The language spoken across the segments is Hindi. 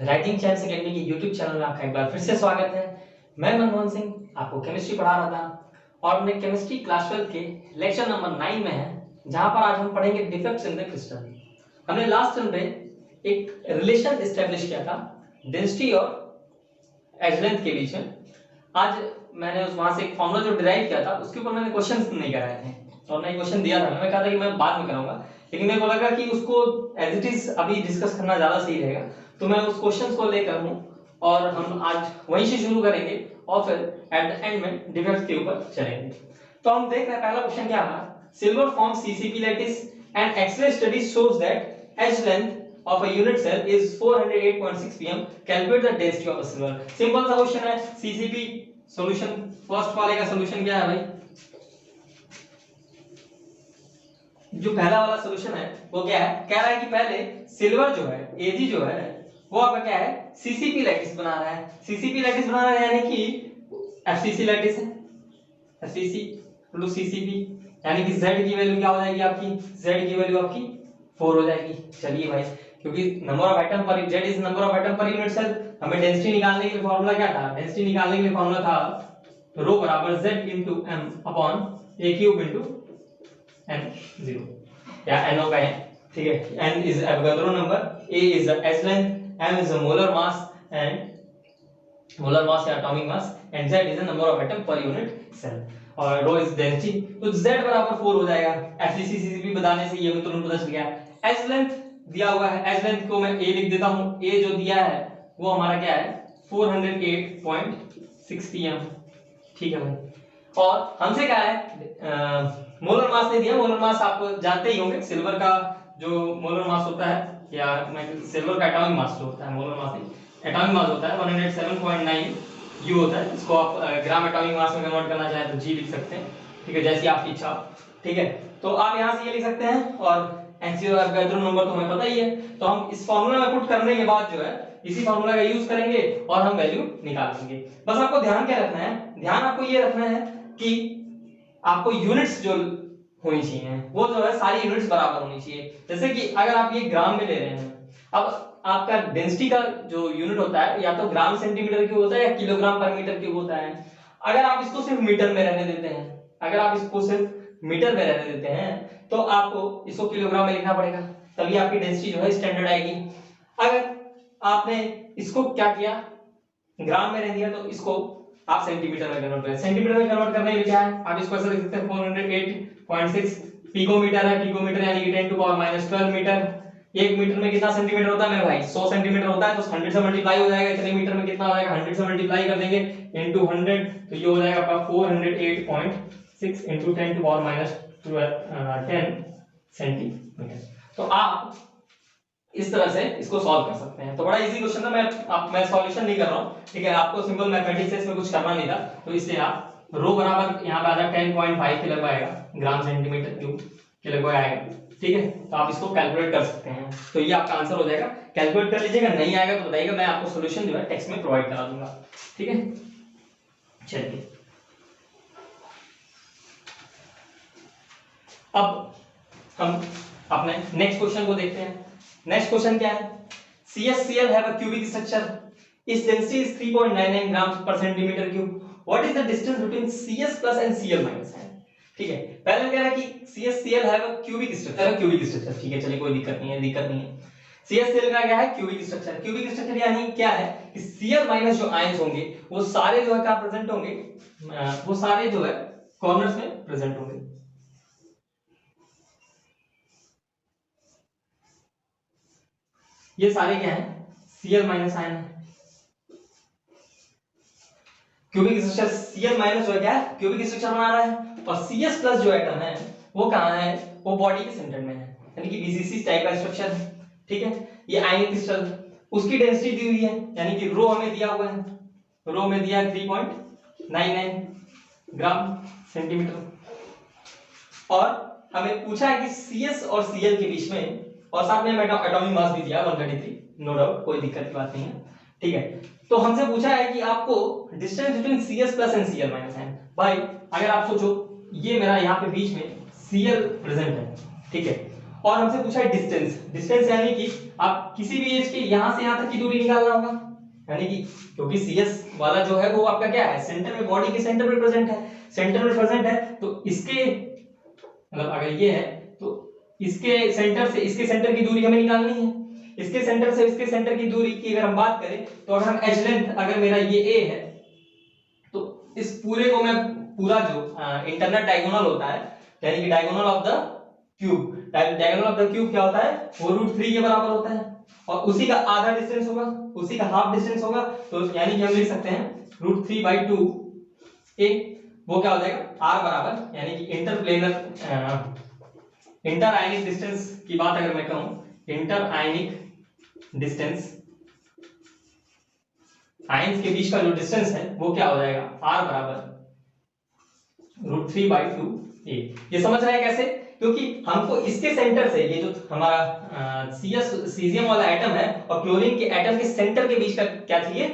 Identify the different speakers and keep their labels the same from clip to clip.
Speaker 1: राइटिंग चैम्प्स एकेडमी के यूट्यूब चैनल में आपका एक बार फिर से स्वागत है। मैं मनमोहन सिंह आपको केमिस्ट्री पढ़ा रहा था और हमने केमिस्ट्री क्लास 12 के लेक्चर नंबर 9 में है, जहां पर आज हम पढ़ेंगे डिफेक्ट्स इन द क्रिस्टल। हमने लास्ट टर्म में एक रिलेशन एस्टेब्लिश किया था डेंसिटी और एज-लेंथ के बीच में। आज मैंने वहां से एक फॉर्मूला जो डिराइव किया था उसके ऊपर मैंने क्वेश्चंस नहीं कराए थे और मैं क्वेश्चन दिया था, मैंने कहा था कि मैं बाद में कराऊंगा, लेकिन मेरे को लगा कि उसको एज इट इज अभी डिस्कस करना ज्यादा सही रहेगा, तो मैं उस क्वेश्चंस को लेकर हूं और हम आज वहीं से शुरू करेंगे और फिर एट द एंड में डिफेक्ट्स के ऊपर चलेंगे। तो हम देख रहे हैं पहला क्वेश्चन क्या है, silver form CCP lattice and X-ray study shows that edge length of a unit cell is 408.6 pm. Calculate the density of a silver. Simple सा क्वेश्चन है, CCP सॉल्यूशन फर्स्ट वाले का सॉल्यूशन क्या है भाई? जो पहला वाला सॉल्यूशन है वो क्या है, कह रहा है कि पहले सिल्वर जो है Ag जो है वो आपका क्या है, CCP लैटिस बना रहा है। CCP लैटिस बना रहा है यानी कि FCC लैटिस है, FCC + CCP यानी कि Z की वैल्यू क्या हो जाएगी आपकी, Z की वैल्यू आपकी 4 हो जाएगी। चलिए भाई, क्योंकि नंबर ऑफ एटम पर Z is number of atom पर यूनिट सेल, हमें डेंसिटी निकालने के लिए फार्मूला क्या था, डेंसिटी निकालने के लिए फार्मूला था ρ बराबर Z * m upon a cube * n0 या NO का है, ठीक है। n is Avogadro number, a is the edge length, m is the molar mass and molar mass या atomic mass and Z is the number of atom पर यूनिट सेल और ρ इज डेंसिटी। तो Z बराबर 4 हो जाएगा। FCC CCP बताने से ये तुरंत पता चल गया। एज लेंथ दिया हुआ है, एज लेंथ को मैं a लिख देता हूं, a जो दिया है वो हमारा क्या है 408.6 pm, ठीक है भाई। और हमसे क्या है, मोलर मास नहीं दिया। मोलर मास आप जानते ही होंगे, सिल्वर का जो मोलर मास होता है या सिल्वर का एटॉमिक मास जो होता है, मोलर मास नहीं एटॉमिक मास होता है 107.9 U होता है। इसको आप ग्राम एटॉमिक मास में कन्वर्ट करना चाहे तो G लिख सकते हैं, ठीक है, जैसी आपकी इच्छा, ठीक है। तो आप यहां से ये लिख सकते हैं और एनसीओ एवोगाड्रो नंबर तो हमें पता ही है, तो हम इस फार्मूला में पुट करने के बाद जो है इसी फार्मूला का यूज करेंगे और हम वैल्यू निकालेंगे। बस आपको ध्यान क्या रखना है, ध्यान आपको ये रखना है कि आपको यूनिट्स जो होनी चाहिए वो जो है सारी यूनिट्स बराबर होनी चाहिए। जैसे कि अगर आप ये ग्राम में ले रहे हैं, अब आपका डेंसिटी का जो यूनिट होता है या तो ग्राम सेंटीमीटर क्यूब होता है या किलोग्राम पर मीटर क्यूब होता है। अगर आप इसको सिर्फ मीटर में रहने देते हैं, अगर आप इसको सिर्फ मीटर में रहने देते हैं तो आपको इसको किलोग्राम में लिखना पड़ेगा, तभी आपकी डेंसिटी जो है स्टैंडर्ड आएगी। अगर आपने इसको क्या किया, ग्राम में रह दिया, तो इसको आप सेंटीमीटर में कन्वर्ट करें। सेंटीमीटर में कन्वर्ट करने के लिए क्या है, आप इसको ऐसे लिख सकते हैं 408.6 पिकोमीटर है, पिकोमीटर यानी कि 10⁻12 मीटर। 1 मीटर में कितना सेंटीमीटर होता है मेरे भाई, 100 सेंटीमीटर होता है, तो 100 से मल्टीप्लाई हो जाएगा। इतने मीटर में कितना हो जाएगा, 100 से मल्टीप्लाई कर देंगे इनटू 100, तो ये हो जाएगा आपका 408.6 इनटू 10⁻10 सेंटीमीटर। तो आप इस तरह से इसको सॉल्व कर सकते हैं। तो बड़ा इजी क्वेश्चन था, मैं सॉल्यूशन नहीं कर रहा हूं, ठीक है, आपको सिंपल मैथमेटिक्स है, इसमें कुछ करना नहीं था। तो इसलिए आप रो बराबर यहां पे आ जाए 10.5 के लगभग आएगा, ग्राम सेंटीमीटर क्यूब के लगभग आएगा, ठीक है। तो आप इसको कैलकुलेट कर सकते हैं, तो ये आपका आंसर हो जाएगा। कैलकुलेट कर लीजिएगा, नहीं आएगा तो बताइएगा, मैं आपको सॉल्यूशन जो है टेक्स्ट में प्रोवाइड करा दूंगा, ठीक है। चलिए अब हम अपने नेक्स्ट क्वेश्चन को देखते हैं। नेक्स्ट क्वेश्चन क्या है, CSCl have a cubic structure, its density is 3.99 grams per centimeter cube. What is the distance between CS plus and Cl minus है, ठीक है। पहले कह रहा है कि CSCl have a cubic structure, ठीक है, चलिए कोई दिक्कत नहीं है। CSCl का क्या है, क्यूबिक स्ट्रक्चर। क्यूबिक स्ट्रक्चर यानी क्या है कि Cl माइनस जो आयंस होंगे वो सारे जो है क्या प्रेजेंट होंगे, वो सारे जो है कॉर्नर्स में प्रेजेंट होंगे। ये सारे क्या है, Cl माइनस आयन है। क्यूबिक स्ट्रक्चर Cl माइनस जो है क्या है, क्यूबिक स्ट्रक्चर बना रहा है, और Cs प्लस जो एटम है वो कहां है, वो बॉडी के सेंटर में है, यानी कि BCC टाइप का स्ट्रक्चर है, ठीक है। ये आयनिक क्रिस्टल, उसकी डेंसिटी दी हुई है, यानी कि रो हमें दिया हुआ है, रो में दिया 3.99 ग्राम सेंटीमीटर, और हमें पूछा है कि Cs और Cl के बीच में, और साथ में एटॉमिक मास भी दिया 133, नो डाउट, कोई दिक्कत की बात नहीं है, ठीक है। तो हमसे पूछा है कि आपको distance between Cs plus and Cl minus है। भाई अगर आप सोचो, ये मेरा यहाँ पे बीच में Cl प्रेजेंट है, ठीक है, और हमसे पूछा है डिस्टेंस। डिस्टेंस यानी कि आप किसी भी एज के यहां से यहां तक की दूरी निकालना होगा, यानी कि क्योंकि सीएस वाला जो है वो आपका क्या है, सेंटर में, बॉडी के सेंटर में प्रेजेंट है, सेंटर में प्रेजेंट है, तो इसके मतलब अगर ये है तो इसके सेंटर से इसके सेंटर की दूरी हमें निकालनी है। इसके सेंटर से इसके सेंटर की दूरी की अगर हम बात करें तो अगर हम एज लेंथ, अगर मेरा ये ए है तो इस पूरे को मैं पूरा जो इंटरनल डायगोनल होता है, यानी कि diagonal of the cube, diagonal of the cube क्या होता है, वो √3 के बराबर होता है, और उसी का आधा डिस्टेंस होगा, उसी का हाफ डिस्टेंस होगा, तो यानी कि हम लिख सकते हैं √3/2 ए, वो क्या हो जाएगा r बराबर, यानी कि इंटरप्लेनर इंटर आयनिक डिस्टेंस की बात अगर मैं कहूं, इंटर आयनिक डिस्टेंस, आयंस के बीच का जो डिस्टेंस है वो क्या हो जाएगा, r बराबर √3/2 a। ये समझ रहे हैं कैसे, क्योंकि हमको इसके सेंटर से, ये जो हमारा सीजियम वाला एटम है और क्लोरीन के एटम के सेंटर के बीच का क्या चाहिए,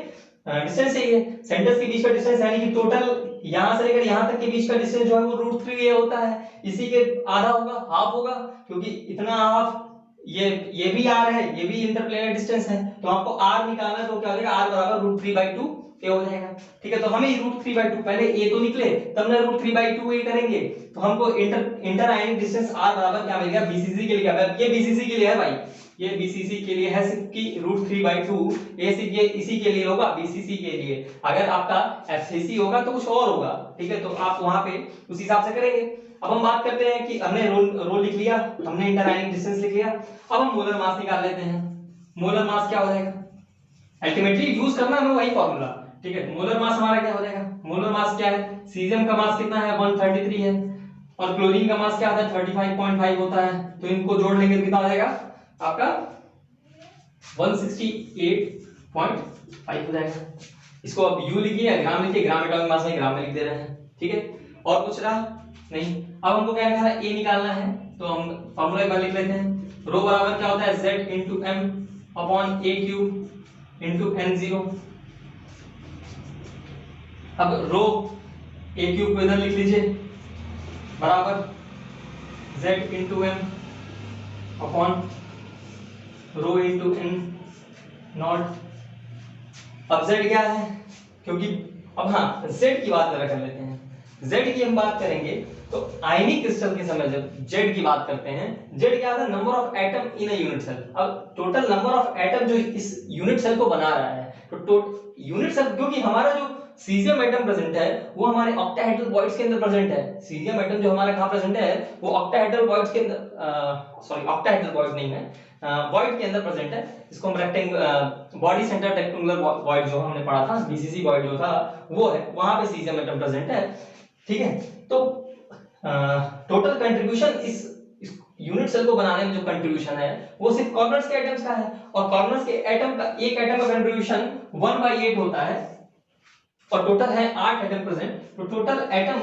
Speaker 1: डिस्टेंस चाहिए। सेंटर्स के बीच का डिस्टेंस यानी कि टोटल यहां से लेकर यहां तक के बीच का डिस्टेंस जो है वो √3 होता है, इसी के आधा होगा, हाफ होगा, क्योंकि इतना हाफ, ये भी r है, ये भी इंटरप्लेनर डिस्टेंस है, तो आपको r निकालना है, तो क्या हो जाएगा, r बराबर √3/2 a हो जाएगा। ठीक है, तो हमें √3/2, पहले a तो निकले तब ना √3/2 a करेंगे, तो हमको इंटर आयनिक डिस्टेंस r बराबर क्या मिल गया, बीसीसी के लिए क्या, ये बीसीसी के लिए है भाई, ये बीसीसी के लिए है सिर्फ कि √3/2 a सिर्फ ये इसी के लिए होगा, बीसीसी के लिए। अगर आपका एफसीसी होगा तो कुछ और होगा, ठीक है, तो आप वहां पे उस हिसाब से करेंगे। अब हम बात करते हैं कि हमने रो लिख लिया, हमने इंटर आयनिक डिस्टेंस लिख लिया, अब हम मोलर मास निकाल लेते हैं। मोलर मास क्या हो जाएगा, अल्टीमेटली यूज करना है वही फॉर्मूला, ठीक है। मोलर मास हमारा क्या हो जाएगा, मोलर मास क्या है, सीजियम का मास कितना है, 133 है, और क्लोरीन का मास क्या होता है, 35.5 होता है, तो इनको जोड़ लेंगे तो कितना हो जाएगा आपका 168.5 हो जाएगा। इसको अब यू लिखिए, ग्राम लिखिए, ग्राम एटॉमिक मास में ग्राम में लिख दे रहे हैं, ठीक है। और कुछ रहा नहीं, अब हमको क्या करना है, ए निकालना है, तो हम फॉर्मूला एक बार लिख लेते हैं। रो बराबर क्या होता है, z into m upon a cube into n0। अब रो a क्यूब को इधर लिख लीजिए, बराबर z into m upon rho into n not. अब z क्या है, क्योंकि अब हाँ z की बात कर लेते हैं, z की हम बात करेंगे तो आयनिक क्रिस्टल के समय जब z की बात करते हैं, z क्या होता है, number of atom in a unit cell. अब टोटल नंबर ऑफ एटम जो इस यूनिट सेल को बना रहा है, तो यूनिट सेल, क्योंकि हमारा जो सीजियम एटम प्रेजेंट है वो हमारे ऑक्टाहेड्रल बॉइड्स के अंदर प्रेजेंट है। सीजियम एटम जो हमारा कहां प्रेजेंट है, वो ऑक्टाहेड्रल बॉइड्स के अंदर, सॉरी ऑक्टाहेड्रल बॉइड नहीं है, बॉइड के अंदर प्रेजेंट है। इसको हम rectangle body centre rectangular Boyd जो हमने पढ़ा था, बीसीसी बॉइड जो था वो है, वहां पे सीजियम एटम प्रेजेंट है, ठीक है। तो टोटल कंट्रीब्यूशन इस यूनिट सेल को बनाने में जो कंट्रीब्यूशन है वो सिर्फ कॉर्नर्स के एटम्स का है, और कॉर्नर्स के एटम का, एक एटम का कंट्रीब्यूशन 1/8 होता है, और टोटल है 8 एटम प्रेजेंट। तो total atom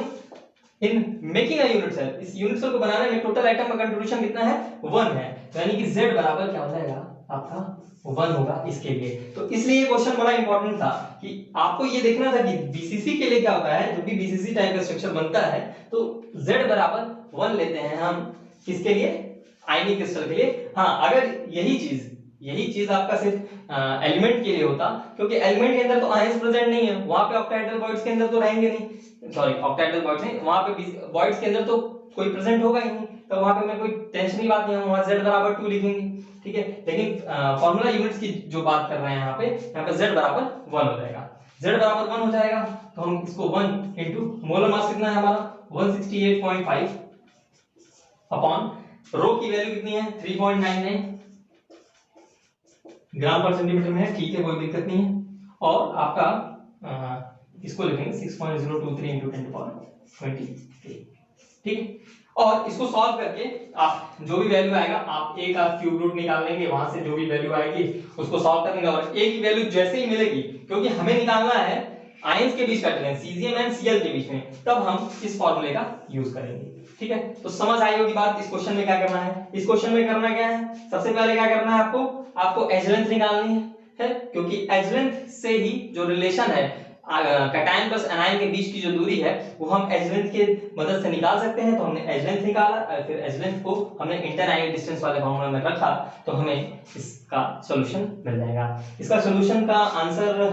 Speaker 1: in making a unit cell, इस यूनिट सेल को बनाने में टोटल एटम का कंट्रीब्यूशन कितना है, 1 है, यानी कि z बराबर क्या हो जाएगा आपका 1 होगा इसके लिए। तो इसलिए ये क्वेश्चन बड़ा इंपॉर्टेंट था कि आपको ये देखना था कि बीसीसी के लिए क्या होता है, जब भी बीसीसी टाइप का स्ट्रक्चर बनता है तो z बराबर 1 लेते हैं हम, किसके लिए, आयनिक क्रिस्टल के लिए। हाँ, अगर यही चीज आपका सिर्फ एलिमेंट के लिए होता, क्योंकि एलिमेंट के अंदर तो आयंस प्रेजेंट नहीं है, वहां पे ऑक्टाहेड्रल बॉइड्स के अंदर तो रहेंगे नहीं, सॉरी ऑक्टाहेड्रल बॉइड्स नहीं, वहां पे बॉइड्स के अंदर तो कोई प्रेजेंट होगा ही नहीं, तो वहां पे मैं कोई टेंशन की बात नहीं है, वहां z बराबर 2 लिखेंगे, ठीक है। लेकिन फार्मूला यूनिट्स की जो बात कर रहे हैं यहाँ पे z बराबर 1 हो जाएगा। z बराबर 1 हो जाएगा तो हम इसको 1 इंटू मोलर मास कितना है हमारा 168.5 अपॉन रो की वैल्यू कितनी है 3.99 ग्राम पर सेंटीमीटर में है, ठीक है, कोई दिक्कत नहीं है। और आपका इसको लिखेंगे 6.023 into 10⁻23, ठीक है। और इसको सॉल्व करके आप जो भी वैल्यू आएगा, आप a का क्यूब रूट निकाल लेंगे, वहां से जो भी वैल्यू आएगी उसको सॉल्व कर लेंगे, और a की वैल्यू जैसे ही मिलेगी, क्योंकि हमें निकालना है आयंस के बीच का डिफरेंस, सीजियम एंड सीएल के बीच में, तब हम इस फॉर्मूले का यूज करेंगे, ठीक है। तो समझ आई होगी बात। इस क्वेश्चन में क्या करना है, इस क्वेश्चन में करना क्या है, सबसे पहले क्या करना है आपको एज लेंथ निकालनी है, क्योंकि एज लेंथ से ही जो रिलेशन है कैटायन प्लस एनायन के बीच की जो दूरी है वो हम एज लेंथ के मदद से निकाल सकते हैं। तो हमने एज लेंथ निकाला, फिर एज लेंथ को हमने इंटर आयनिक डिस्टेंस वाले फॉर्मूला में रखा, तो हमें इसका सॉल्यूशन मिल जाएगा। इसका सॉल्यूशन का आंसर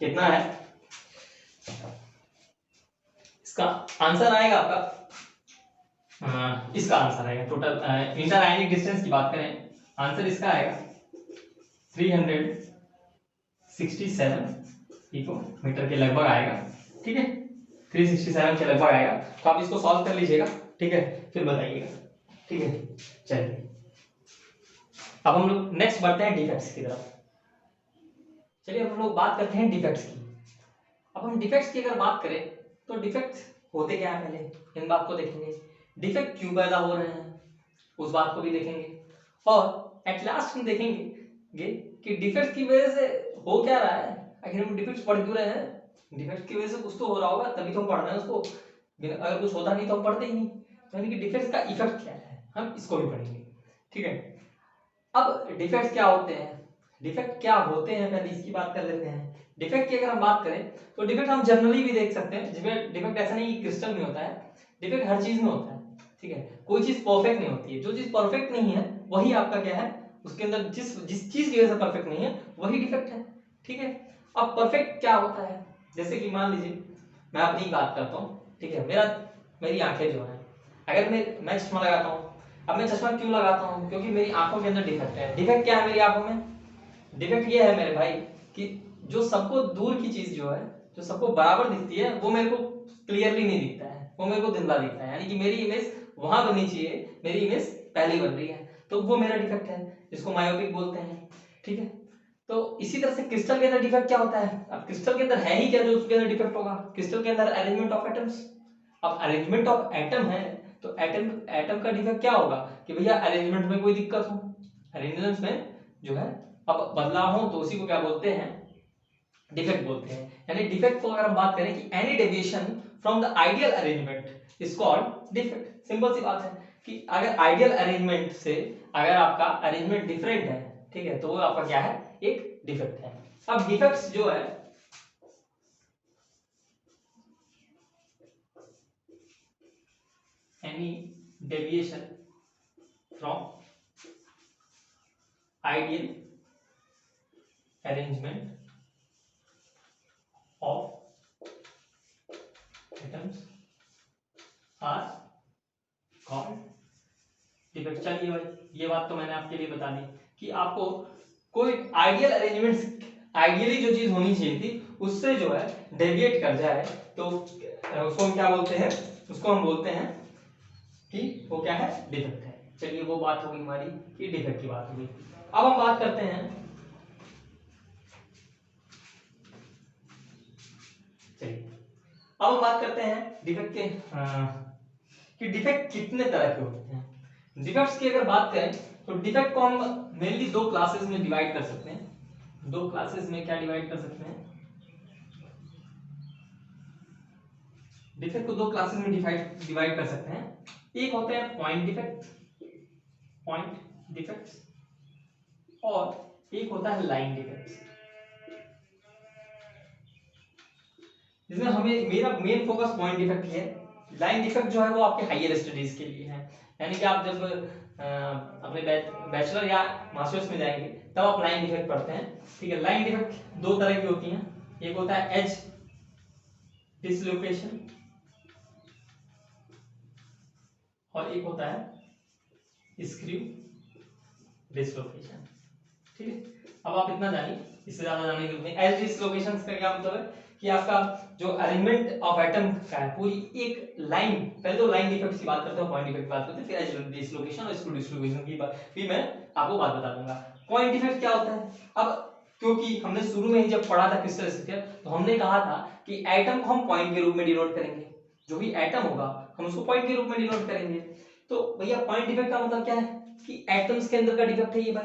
Speaker 1: कितना है, इसका आंसर आएगा आपका इसका आंसर आएगा टोटल इंटर आयनिक डिस्टेंस की बात करें, आंसर इसका आएगा 367 पिकोमीटर के लगभग आएगा। ठीक है, 367 के लगभग आएगा। तो आप इसको सॉल्व कर लीजिएगा, ठीक है, फिर बताइएगा। ठीक है, चलिए अब हम लोग नेक्स्ट बढ़ते हैं डिफेक्ट्स की तरफ। चलिए अब हम लोग बात करते हैं डिफेक्ट्स की। अब हम डिफेक्ट्स की अगर बात करें तो डिफेक्ट्स होते क्या है, पहले इन बात को देखेंगे। डिफेक्ट क्यों पैदा हो रहे हैं उस बात को भी देखेंगे, और एट लास्ट हम देखेंगे कि डिफेक्ट की वजह से हो क्या रहा है, आखिर हम डिफेक्ट्स पढ़ क्यों रहे हैं। डिफेक्ट की वजह से कुछ तो हो रहा होगा, तभी तो हम पढ़ रहे हैं उसको। अगर कुछ होता नहीं तो हम पढ़ते ही नहीं। तो यानी कि डिफेक्ट्स का इफेक्ट क्या है, हम इसको भी पढ़ेंगे। ठीक है, अब डिफेक्ट्स क्या होते हैं, डिफेक्ट क्या होते हैं, पहले इसकी बात कर लेते हैं। डिफेक्ट की अगर हम बात करें तो डिफेक्ट हम जनरली भी देख सकते हैं, जिसमें डिफेक्ट ऐसा नहीं कि क्रिस्टल में होता है, डिफेक्ट हर चीज में होता है। ठीक है, कोई चीज परफेक्ट नहीं होती है, जो चीज परफेक्ट नहीं है वही आपका क्या है, उसके अंदर जिस चीज की वजह से परफेक्ट नहीं है वही डिफेक्ट है। ठीक है, अब परफेक्ट क्या होता है, जैसे कि मान लीजिए मैं अपनी बात करता हूँ। ठीक है, मेरी आंखें जो है, अगर मैं चश्मा लगाता हूँ, अब मैं चश्मा क्यों लगाता हूँ, क्योंकि मेरी आंखों के अंदर डिफेक्ट है। डिफेक्ट क्या है मेरी आंखों में, डिफेक्ट ये है मेरे भाई कि जो सबको दूर की चीज जो है, जो सबको बराबर दिखती है, वो मेरे को क्लियरली नहीं दिखता है, वो मेरे को धुंधला दिखता है। यानी कि मेरी इमेज वहां बननी चाहिए, मेरी इमेज पहले बन रही है, तो वो मेरा डिफेक्ट है, जिसको मायोपिक बोलते हैं। ठीक है, तो इसी तरह से क्रिस्टल के अंदर डिफेक्ट क्या होता है, अब क्रिस्टल के अंदर है ही क्या जो उसके अंदर डिफेक्ट होगा, क्रिस्टल के अंदर अरेंजमेंट ऑफ एटम्स। अब अरेंजमेंट ऑफ एटम है तो एटम का डिफेक्ट क्या होगा कि भैया अरेंजमेंट में कोई दिक्कत हो, अरेंजमेंट में जो है अब बदलाव हो, तो उसी को क्या बोलते हैं, डिफेक्ट बोलते हैं। यानी डिफेक्ट को अगर हम बात करें कि any deviation from the ideal arrangement is called defect. Simple सी बात है कि अगर आइडियल अरेंजमेंट से अगर आपका अरेंजमेंट डिफरेंट है, ठीक है, तो वो आपका क्या है, एक डिफेक्ट है। अब डिफेक्ट्स जो है any deviation from ideal arrangement of atoms are called defect। चलिए भाई, ये बात तो मैंने आपके लिए बता दी कि आपको कोई आइडियल अरेंजमेंट, आइडियली जो चीज होनी चाहिए थी उससे जो है डेविएट कर जाए तो उसको हम क्या बोलते हैं, उसको हम बोलते हैं कि वो क्या है, डिफेक्ट है। चलिए वो बात हो गई हमारी कि डिफेक्ट की बात हो गई। अब हम बात करते हैं, अब हम बात करते हैं डिफेक्ट के कि डिफेक्ट कितने तरह के होते हैं। डिफेक्ट्स की अगर बात करें तो डिफेक्ट को हम मेनली दो क्लासेस में डिवाइड कर सकते हैं। दो क्लासेस में क्या डिवाइड कर सकते हैं, डिफेक्ट को दो क्लासेस में डिवाइड कर सकते हैं। एक होते हैं पॉइंट डिफेक्ट्स और एक होता है लाइन डिफेक्ट्स। इसमें हमें मेरा मेन फोकस पॉइंट डिफेक्ट है। लाइन डिफेक्ट जो है वो आपके हायर स्टडीज के लिए है, यानी कि आप जब अपने बैचलर या मास्टर्स में जाएंगे तब आप लाइन डिफेक्ट पढ़ते हैं। ठीक है, लाइन डिफेक्ट दो तरह की होती हैं, एक होता है एज डिसलोकेशन और एक होता है स्क्रू डिसलोकेशन। ठीक है, अब आप इतना जानिए, इससे ज्यादा जानने की जरूरत नहीं। एज डिसलोकेशन का क्या मतलब है कि आपका जो अरेंजमेंट ऑफ एटम का है पूरी एक लाइन, पहले तो लाइन डिफेक्ट्स की बात करते हैं, पॉइंट डिफेक्ट की बात करते हैं, फिर एज डिसलोकेशन और स्क्रू डिसलोकेशन की बात भी मैं आपको बात बता दूंगा। पॉइंट डिफेक्ट क्या होता है, अब क्योंकि हमने शुरू में ही जब पढ़ा था क्रिस्टल स्ट्रक्चर तो हमने कहा था कि एटम को हम पॉइंट के रूप में डिनोट करेंगे, जो भी एटम होगा हम उसको पॉइंट के रूप में डिनोट करेंगे। तो भैया पॉइंट डिफेक्ट का मतलब क्या है कि एटम्स के अंदर का डिफेक्ट है ये भाई,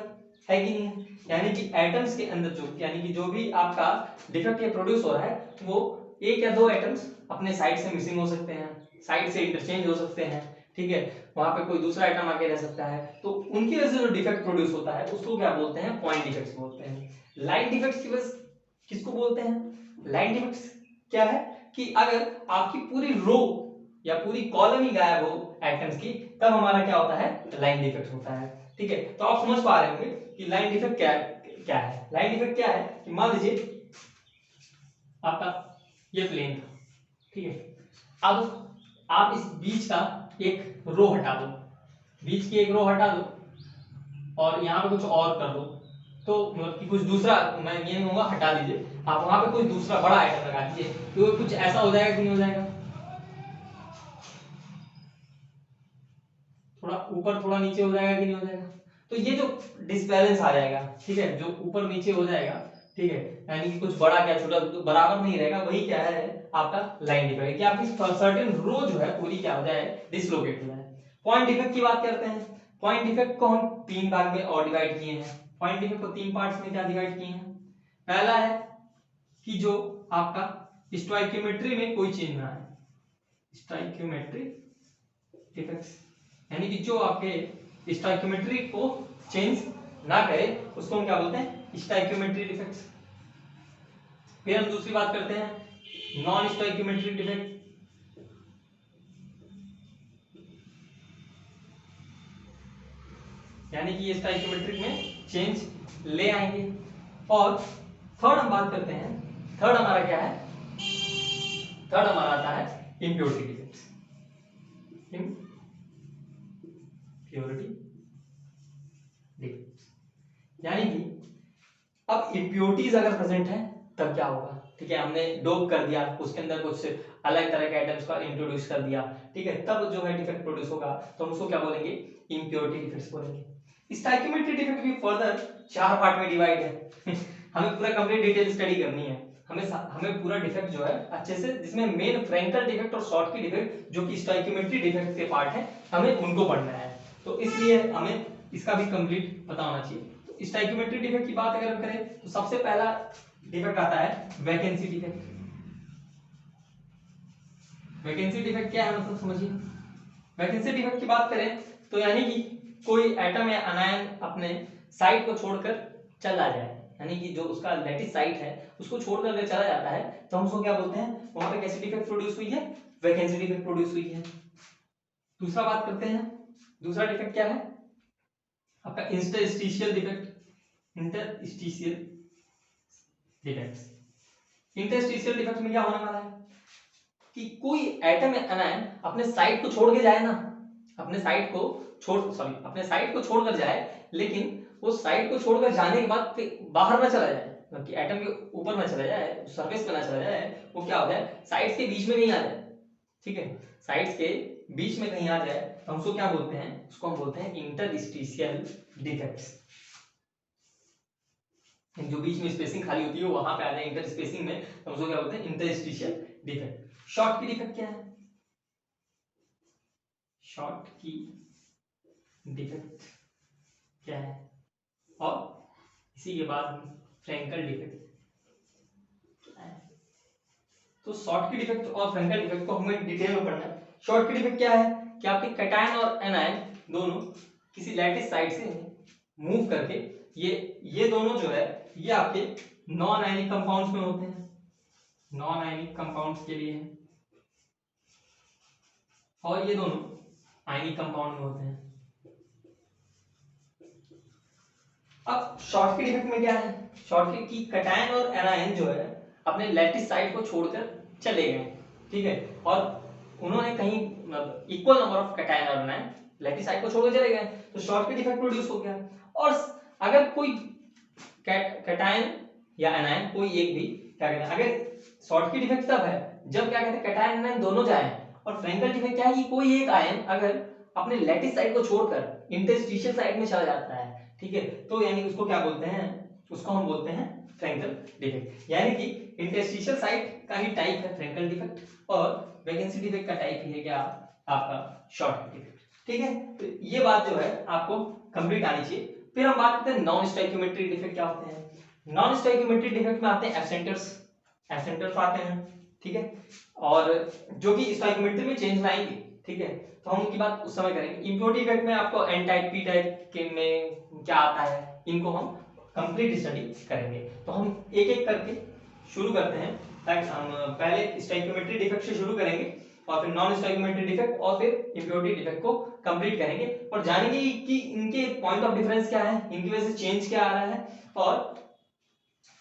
Speaker 1: है कि नहीं है, यानी कि एटम्स के अंदर जो, यानी कि जो भी आपका डिफेक्ट ये प्रोड्यूस हो रहा है वो एक या दो एटम्स अपने साइड से मिसिंग हो सकते हैं, साइड से इंटरचेंज हो सकते हैं। ठीक है, वहां पे कोई दूसरा आइटम आके रह सकता है, तो उनकी वजह से जो डिफेक्ट प्रोड्यूस होता है उसको क्या बोलते हैं, पॉइंट डिफेक्ट्स बोलते हैं। लाइन डिफेक्ट्स की वजह किसको बोलते हैं, लाइन डिफेक्ट्स क्या है कि अगर आपकी पूरी रो या पूरी कॉलम ही गायब हो एटम्स की, तब हमारा क्या होता है, लाइन डिफेक्ट होता है। ठीक है, तो आप समझ पा रहे होंगे कि लाइन डिफेक्ट क्या है। लाइन डिफेक्ट क्या है कि मान लीजिए आपका ये प्लेन था, ठीक है, अब आप इस बीच का एक रो हटा दो, बीच की एक रो हटा दो और यहाँ पे कुछ और कर दो, तो मतलब कि कुछ दूसरा, मैं ये नहीं कहूँगा हटा दीजिए, आप वहां पे कोई दूसरा बड़ा आइटम लगा दीजिए, तो कुछ ऐसा हो जाएगा कि नहीं हो जाएगा, थोड़ा ऊपर थोड़ा नीचे हो जाएगा कि नहीं हो जाएगा। तो ये जो डिसबैलेंस आ जाएगा, ठीक है, जो ऊपर नीचे हो जाएगा, ठीक है, यानी कि कुछ बड़ा क्या छोटा तो बराबर नहीं रहेगा, वही क्या है आपका लाइन डिफेक्ट, कि आपकी सर्टेन रो जो है पूरी क्या हो जाए, डिसलोकेट हो जाए। पॉइंट डिफेक्ट की बात करते हैं। पॉइंट डिफेक्ट को हम तीन भाग में और डिवाइड किए हैं। पॉइंट डिफेक्ट को तीन पार्ट्स में क्या डिवाइड किए हैं। पहला है कि जो आपका स्टोइकियोमेट्री में कोई चेंज ना आए, स्टोइकियोमेट्री डिफेक्ट्स, यानी कि जो आपके स्टोइकियोमेट्री को चेंज ना करे उसको हम क्या बोलते हैं, स्टोइकियोमेट्री डिफेक्ट्स। फिर हम दूसरी बात करते हैं नॉन स्टोइकियोमेट्रिक डिफेक्ट, यानी कि ये स्टोइकियोमेट्रिक में चेंज ले आएंगे। और थर्ड हम बात करते हैं, थर्ड हमारा क्या है, थर्ड हमारा आता है इम्प्योरिटी डिफेक्ट्स। इम्प्योरिटी डिफेक्ट्स यानी कि अब इम्प्योरिटीज अगर प्रेजेंट है तब क्या होगा, ठीक है, हमने डोप कर दिया, उसके अंदर कुछ अलग तरह के आइटम्स का इंट्रोड्यूस कर दिया, ठीक है, तब जो है डिफेक्ट प्रोड्यूस होगा, तो हम उसको क्या बोलेंगे, इम्प्योरिटी डिफेक्ट्स बोलेंगे। स्टोइकियोमेट्री डिफेक्ट भी फर्दर चार पार्ट में डिवाइड है हमें पूरा कंप्लीट डिटेल स्टडी करनी है, हमें पूरा डिफेक्ट जो है अच्छे से, जिसमें मेन फ्रैंकल डिफेक्ट और शॉर्टकी डिफेक्ट जो कि स्टोइकियोमेट्री डिफेक्ट के पार्ट है, हमें उनको पढ़ना है, तो इसलिए हमें इसका भी कंप्लीट पता होना चाहिए। स्टोइकियोमेट्री डिफेक्ट की बात अगर हम करें तो सबसे पहला डिफेक्ट आता है वैकेंसी डिफेक्ट। वैकेंसी डिफेक्ट क्या है, मतलब समझिए। वैकेंसी डिफेक्ट की बात करें तो यानी कि कोई एटम या अनायन अपने साइट को छोड़कर चला जाए, यानी कि जो उसका लैटिस साइट है उसको छोड़कर अगर चला जाता है तो हम उसको क्या बोलते हैं, वहां पे कैसी डिफेक्ट प्रोड्यूस हुई है, वैकेंसी डिफेक्ट प्रोड्यूस हुई है। दूसरा बात करते हैं, दूसरा डिफेक्ट क्या है आपका interstitial defect. Interstitial defects, interstitial defect में क्या होने वाला है कि कोई एटम या अनायन अपने साइट को छोड़ के जाए ना, अपने साइट को अपने साइट को छोड़कर जाए, लेकिन वो साइट को छोड़कर जाने के बाद बाहर ना चला जाए, मतलब कि एटम के ऊपर ना चला जाए, सरफेस पे ना चला जाए, वो क्या हो जाए, साइड्स के बीच में कहीं आ जाए, ठीक है, साइड्स के बीच में कहीं आ जाए, तो हम उसको क्या बोलते हैं, उसको हम बोलते हैं इंटरस्टिशियल डिफेक्ट्स। जो बीच में स्पेसिंग खाली होती है वहां पे आ जाए इंटर स्पेसिंग में, तो उसको क्या बोलते हैं, इंटरस्टिशियल डिफेक्ट। शॉर्ट की डिफेक्ट क्या है, शॉर्ट की डिफेक्ट क्या है, और इसी के बाद हम फ्रैंकल डिफेक्ट क्या है। तो शॉर्ट की डिफेक्ट और फ्रैंकल डिफेक्ट को हमें डिटेल में पढ़ना है। शॉर्ट की डिफेक्ट क्या है कि आपके कैटायन और एनायन दोनों किसी लैटिस साइड से मूव करके, ये दोनों जो है ये आपके नॉन आयनिक कंपाउंड्स में होते हैं, नॉन आयनिक कंपाउंड्स के लिए है, और ये दोनों आयनिक कंपाउंड में होते हैं। अब शॉर्ट की डिफेक्ट में क्या है, शॉर्ट की कैटायन और एनायन जो है अपने लैटिस साइड को छोड़कर चले गए, ठीक है, और उन्होंने कहीं इक्वल नंबर ऑफ कैटायन और एनायन लैटिस साइड को छोड़कर चले गए, तो शॉर्ट की डिफेक्ट प्रोड्यूस हो गया। और अगर कोई कैटायन या एनायन कोई एक भी क्या कहते हैं, अगर शॉर्ट की डिफेक्ट तब है जब क्या कहते हैं कैटायन एनायन दोनों जाएं, और फ्रैंकल डिफेक्ट क्या है कि कोई एक आयन अगर अपने लैटिस साइड को छोड़कर इंटरस्टिशियल साइड में चला जाता है, ठीक है, तो यानी उसको क्या बोलते हैं, उसको हम बोलते हैं फ्रैंकल डिफेक्ट। यानी कि इंटरस्टिशियल साइड का ही टाइप है फ्रैंकल डिफेक्ट, और वैकेंसी डिफेक्ट का टाइप ही है क्या आपका शॉर्ट डिफेक्ट, ठीक है। तो ये बात जो है आपको कंप्लीट आनी चाहिए। फिर हम बात करते हैं नॉन स्टोइकियोमेट्रिक डिफेक्ट क्या होते हैं। नॉन स्टोइकियोमेट्रिक डिफेक्ट में आते हैं एब्सेंटर्स, एब्सेंटर्स आते हैं, ठीक है, और जो कि स्टोइकियोमेट्री में चेंज लाएंगे, ठीक है, तो हम उनकी बात उस समय करेंगे। इम्प्योरिटी डिफेक्ट में आपको एन टाइप पी टाइप के में क्या आता है, इनको हम कंप्लीट स्टडी करेंगे। तो हम एक एक करके शुरू करते हैं, ताकि हम पहले स्टोइकियोमेट्री डिफेक्ट से शुरू करेंगे और फिर नॉन स्टोइकियोमेट्री डिफेक्ट और फिर इम्प्योरिटी डिफेक्ट को कंप्लीट करेंगे और जानेंगे कि इनके पॉइंट ऑफ डिफरेंस क्या है, इनकी वजह से चेंज क्या आ रहा है और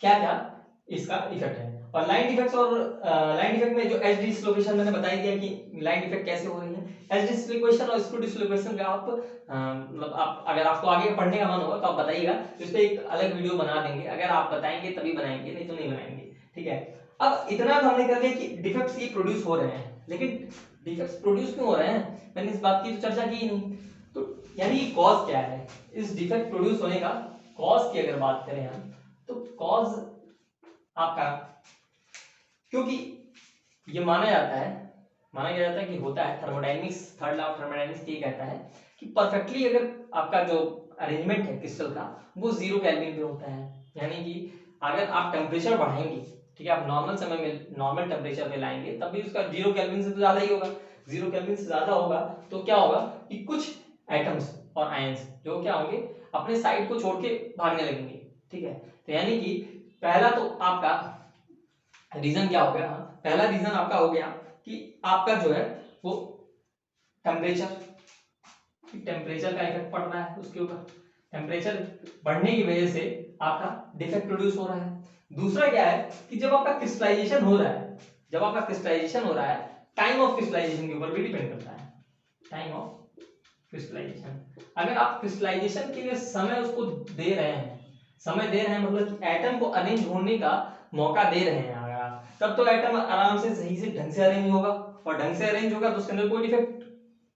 Speaker 1: क्या क्या इसका इफेक्ट है। और लाइन डिफेक्ट्स और लाइन डिफेक्ट में जो एज डिसलोकेशन मैंने बता ही दिया कि लाइन डिफेक्ट कैसे हो रही है। एज डिसलोकेशन और स्क्रू डिसलोकेशन का आप मतलब आप अगर आपको आगे पढ़ने का मन होगा तो आप बताइएगा, तो इस पे एक अलग वीडियो बना देंगे, अगर आप बताएंगे तभी बनाएंगे, नहीं तो नहीं बनाएंगे, ठीक है। अब इतना तो हमने कर लिया कि डिफेक्ट्स ये प्रोड्यूस हो रहे हैं, लेकिन डिफेक्ट्स प्रोड्यूस क्यों हो रहे हैं, मैंने इस बात की तो चर्चा की ही नहीं। तो यानी कॉज क्या है इस डिफेक्ट प्रोड्यूस होने का, कॉज की अगर बात करें हम तो कॉज आपका, क्योंकि ये माना जाता है कि होता है thermodynamics, third law of thermodynamics ये कहता है कि परफेक्टली अगर आपका जो अरेंजमेंट है क्रिस्टल का वो 0 केल्विन पे होता है, यानी कि अगर आप टेम्परेचर बढ़ाएंगे, ठीक है, आप नॉर्मल समय में नॉर्मल टेम्परेचर पे लाएंगे तब भी उसका 0 केल्विन से तो ज्यादा ही होगा। 0 केल्विन से ज्यादा होगा तो क्या होगा कि कुछ एटम्स और आयंस जो क्या होंगे अपने साइड को छोड़ के भागने लगेंगे, ठीक है। तो यानी कि पहला तो आपका रीजन क्या हो गया, पहला रीजन आपका हो गया कि आपका जो है वो टेम्परेचर का इफेक्ट पड़ रहा है उसके ऊपर, टेम्परेचर बढ़ने की वजह से आपका डिफेक्ट प्रोड्यूस हो रहा है। दूसरा क्या है कि जब आपका क्रिस्टलाइजेशन हो रहा है, टाइम ऑफ क्रिस्टलाइजेशन के ऊपर भी डिपेंड करता है, टाइम ऑफ क्रिस्टलाइजेशन। अगर आप क्रिस्टलाइजेशन के लिए समय उसको दे रहे हैं मतलब कि एटम को अरेंज होने का मौका दे रहे हैं अगर आप, तब तो एटम आराम से सही से ढंग से अरेंज होगा, और ढंग से अरेंज होगा तो उसके अंदर कोई डिफेक्ट